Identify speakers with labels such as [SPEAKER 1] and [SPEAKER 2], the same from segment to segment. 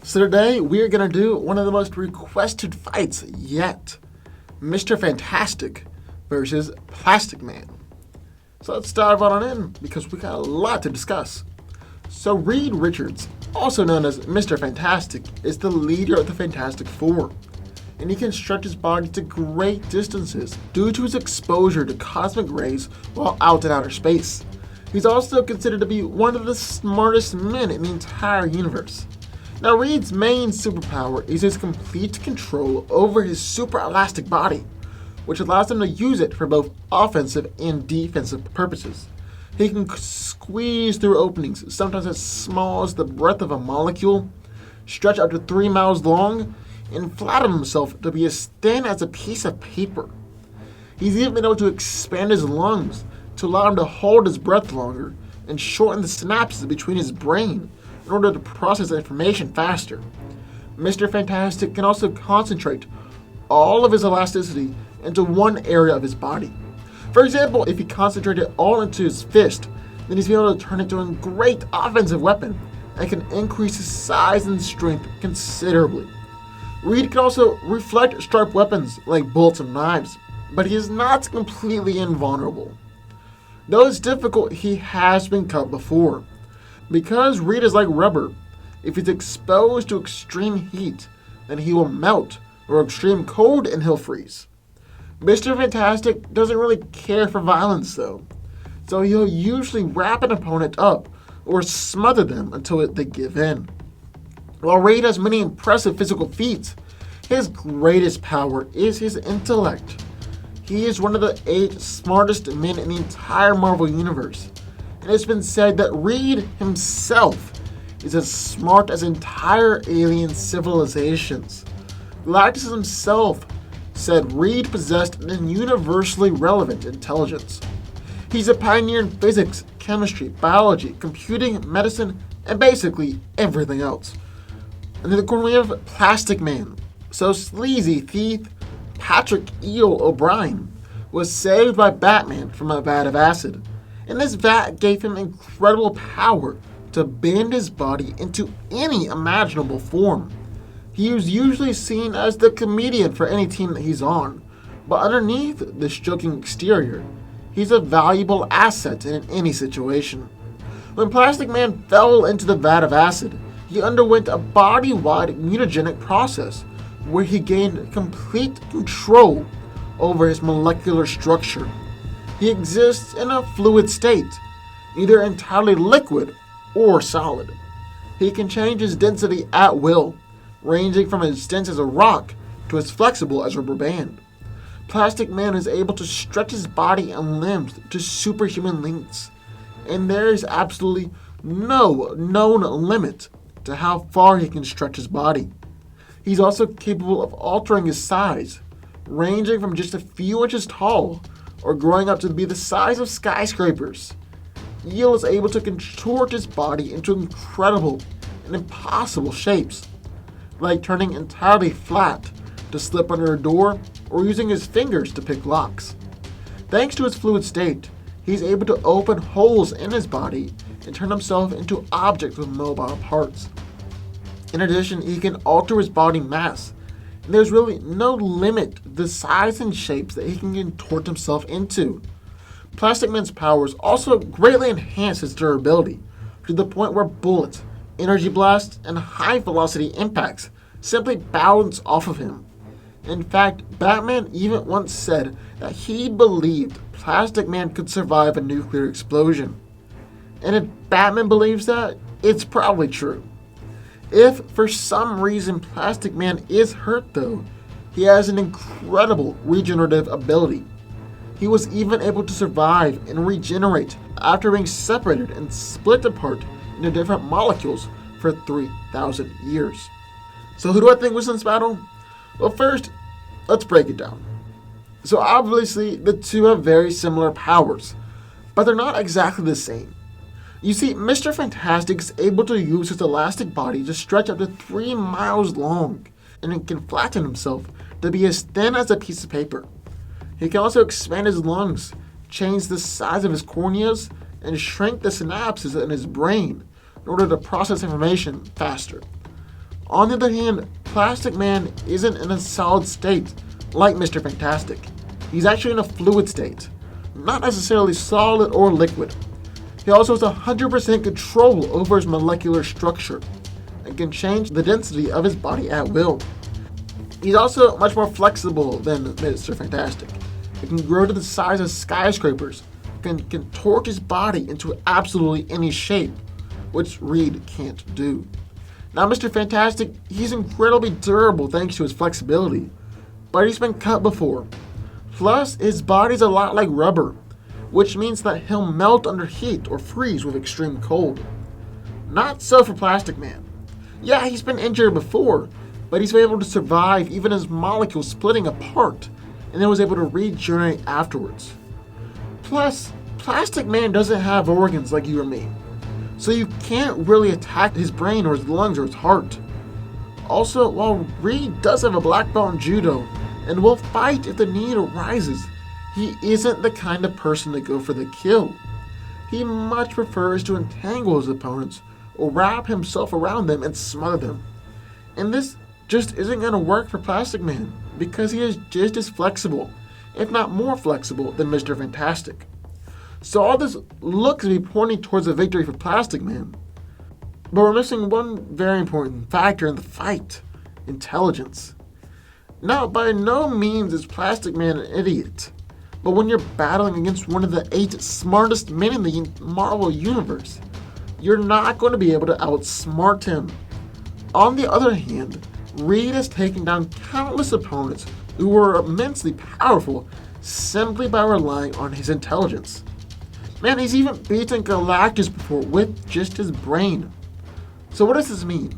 [SPEAKER 1] So today we are going to do one of the most requested fights yet. Mr. Fantastic versus Plastic Man. So let's dive on in because we got a lot to discuss. So Reed Richards, also known as Mr. Fantastic, is the leader of the Fantastic Four, and he can stretch his body to great distances due to his exposure to cosmic rays while out in outer space. He's also considered to be one of the smartest men in the entire universe. Now Reed's main superpower is his complete control over his super elastic body, which allows him to use it for both offensive and defensive purposes. He can squeeze through openings, sometimes as small as the breadth of a molecule, stretch up to 3 miles long, and flatten himself to be as thin as a piece of paper. He's even been able to expand his lungs to allow him to hold his breath longer and shorten the synapses between his brain in order to process information faster. Mr. Fantastic can also concentrate all of his elasticity into one area of his body. For example, if he concentrated all into his fist, then he's able to turn it into a great offensive weapon and can increase his size and strength considerably. Reed can also reflect sharp weapons like bullets and knives, but he is not completely invulnerable. Though it's difficult, he has been cut before. Because Reed is like rubber, if he's exposed to extreme heat, then he will melt, or extreme cold and he'll freeze. Mr. Fantastic doesn't really care for violence though, so he'll usually wrap an opponent up or smother them until they give in. While Reed has many impressive physical feats, his greatest power is his intellect. He is one of the 8 smartest men in the entire Marvel Universe, and it's been said that Reed himself is as smart as entire alien civilizations. Galactus himself said Reed possessed an universally relevant intelligence. He's a pioneer in physics, chemistry, biology, computing, medicine, and basically everything else. And in the corner we have Plastic Man. So sleazy thief Patrick Eel O'Brien was saved by Batman from a vat of acid, and this vat gave him incredible power to bend his body into any imaginable form. He was usually seen as the comedian for any team that he's on, but underneath this joking exterior, he's a valuable asset in any situation. When Plastic Man fell into the vat of acid, he underwent a body-wide mutagenic process where he gained complete control over his molecular structure. He exists in a fluid state, either entirely liquid or solid. He can change his density at will, ranging from as dense as a rock to as flexible as a rubber band. Plastic Man is able to stretch his body and limbs to superhuman lengths, and there is absolutely no known limit to how far he can stretch his body. He's also capable of altering his size, ranging from just a few inches tall or growing up to be the size of skyscrapers. Eel is able to contort his body into incredible and impossible shapes, like turning entirely flat to slip under a door or using his fingers to pick locks. Thanks to his fluid state, he's able to open holes in his body and turn himself into objects with mobile parts. In addition, he can alter his body mass, and there's really no limit to the size and shapes that he can contort himself into. Plastic Man's powers also greatly enhance his durability, to the point where bullets, energy blasts, and high-velocity impacts simply bounce off of him. In fact, Batman even once said that he believed Plastic Man could survive a nuclear explosion. And if Batman believes that, it's probably true. If for some reason Plastic Man is hurt though, he has an incredible regenerative ability. He was even able to survive and regenerate after being separated and split apart into different molecules for 3,000 years. So who do I think wins this battle? Well, first, let's break it down. So obviously, the two have very similar powers, but they're not exactly the same. You see, Mr. Fantastic is able to use his elastic body to stretch up to 3 miles long, and he can flatten himself to be as thin as a piece of paper. He can also expand his lungs, change the size of his corneas, and shrink the synapses in his brain in order to process information faster. On the other hand, Plastic Man isn't in a solid state like Mr. Fantastic. He's actually in a fluid state, not necessarily solid or liquid. He also has 100% control over his molecular structure and can change the density of his body at will. He's also much more flexible than Mr. Fantastic. He can grow to the size of skyscrapers, can contort his body into absolutely any shape, which Reed can't do. Now, Mr. Fantastic, he's incredibly durable thanks to his flexibility, but he's been cut before. Plus, his body's a lot like rubber, which means that he'll melt under heat or freeze with extreme cold. Not so for Plastic Man. Yeah, he's been injured before, but he's been able to survive even his molecules splitting apart, and then was able to regenerate afterwards. Plus, Plastic Man doesn't have organs like you or me, so you can't really attack his brain or his lungs or his heart. Also, while Reed does have a black belt in judo and will fight if the need arises, he isn't the kind of person to go for the kill. He much prefers to entangle his opponents or wrap himself around them and smother them. And this just isn't going to work for Plastic Man because he is just as flexible, if not more flexible, than Mr. Fantastic. So all this looks to be pointing towards a victory for Plastic Man. But we're missing one very important factor in the fight: intelligence. Now, by no means is Plastic Man an idiot, but when you're battling against one of the 8 smartest men in the Marvel Universe, you're not going to be able to outsmart him. On the other hand, Reed has taken down countless opponents who were immensely powerful simply by relying on his intelligence. Man, he's even beaten Galactus before with just his brain. So what does this mean?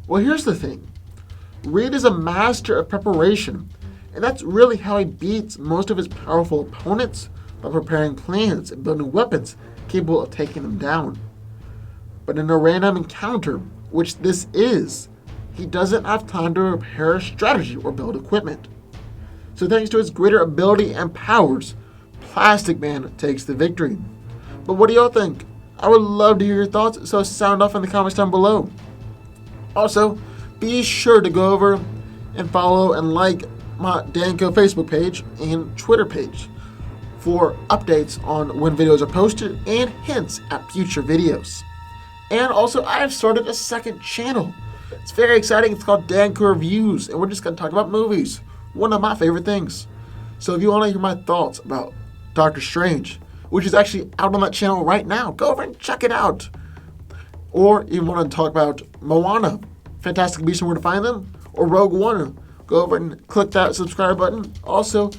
[SPEAKER 1] Well, here's the thing. Reed is a master of preparation, and that's really how he beats most of his powerful opponents, by preparing plans and building weapons capable of taking them down. But in a random encounter, which this is, he doesn't have time to prepare a strategy or build equipment. So thanks to his greater ability and powers, Plastic Man takes the victory. But what do y'all think? I would love to hear your thoughts, so sound off in the comments down below. Also, be sure to go over and follow and like my Danco Facebook page and Twitter page for updates on when videos are posted and hints at future videos. And also, I have started a second channel. It's very exciting. It's called Danco Reviews, and we're just going to talk about movies. One of my favorite things. So if you want to hear my thoughts about Doctor Strange, which is actually out on that channel right now, go over and check it out. Or you want to talk about Moana, Fantastic Beasts and Where to Find Them, or Rogue One, go over and click that subscribe button. Also,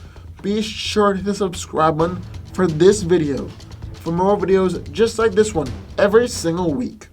[SPEAKER 1] be sure to hit the subscribe button for this video for more videos just like this one every single week.